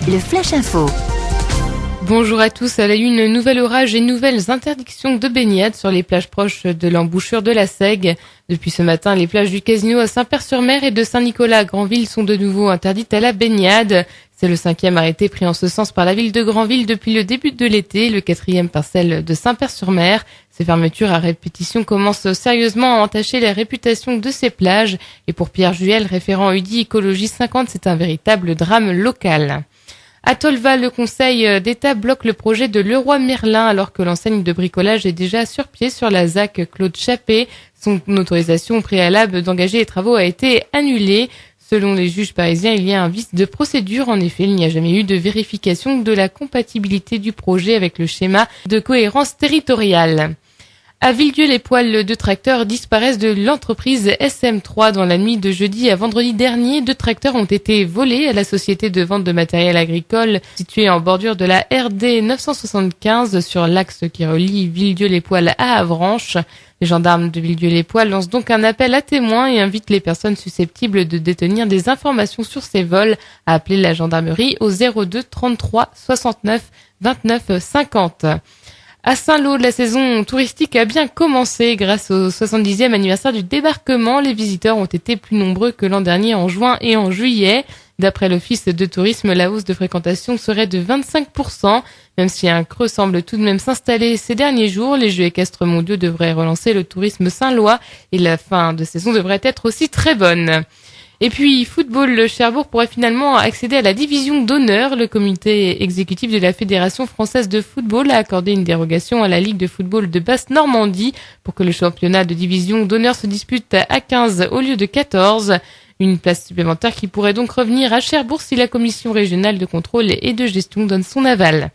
le Flash Info. Bonjour à tous. À la une, nouvel orage et nouvelles interdictions de baignade sur les plages proches de l'embouchure de la Seigue. Depuis ce matin, les plages du Casino à Saint-Père-sur-Mer et de Saint-Nicolas à Granville sont de nouveau interdites à la baignade. C'est le 5e arrêté pris en ce sens par la ville de Granville depuis le début de l'été, le 4e par celle de Saint-Père-sur-Mer. Ces fermetures à répétition commencent sérieusement à entacher la réputation de ces plages. Et pour Pierre Juel, référent UDI Écologie 50, c'est un véritable drame local. À Tolva, le Conseil d'État bloque le projet de Leroy Merlin alors que l'enseigne de bricolage est déjà sur pied sur la ZAC Claude Chappé. Son autorisation préalable d'engager les travaux a été annulée. Selon les juges parisiens, il y a un vice de procédure. En effet, il n'y a jamais eu de vérification de la compatibilité du projet avec le schéma de cohérence territoriale. À Villedieu-les-Poêles, 2 tracteurs disparaissent de l'entreprise SM3 dans la nuit de jeudi à vendredi dernier. 2 tracteurs ont été volés à la société de vente de matériel agricole située en bordure de la RD 975 sur l'axe qui relie Villedieu-les-Poêles à Avranches. Les gendarmes de Villedieu-les-Poêles lancent donc un appel à témoins et invitent les personnes susceptibles de détenir des informations sur ces vols à appeler la gendarmerie au 02 33 69 29 50. À Saint-Lô, la saison touristique a bien commencé. Grâce au 70e anniversaire du débarquement, les visiteurs ont été plus nombreux que l'an dernier en juin et en juillet. D'après l'Office de tourisme, la hausse de fréquentation serait de 25%. Même si un creux semble tout de même s'installer ces derniers jours, les Jeux équestres mondiaux devraient relancer le tourisme saint-lois et la fin de saison devrait être aussi très bonne. Et puis, football, le Cherbourg pourrait finalement accéder à la division d'honneur. Le comité exécutif de la Fédération française de football a accordé une dérogation à la Ligue de football de Basse-Normandie pour que le championnat de division d'honneur se dispute à 15 au lieu de 14. Une place supplémentaire qui pourrait donc revenir à Cherbourg si la commission régionale de contrôle et de gestion donne son aval.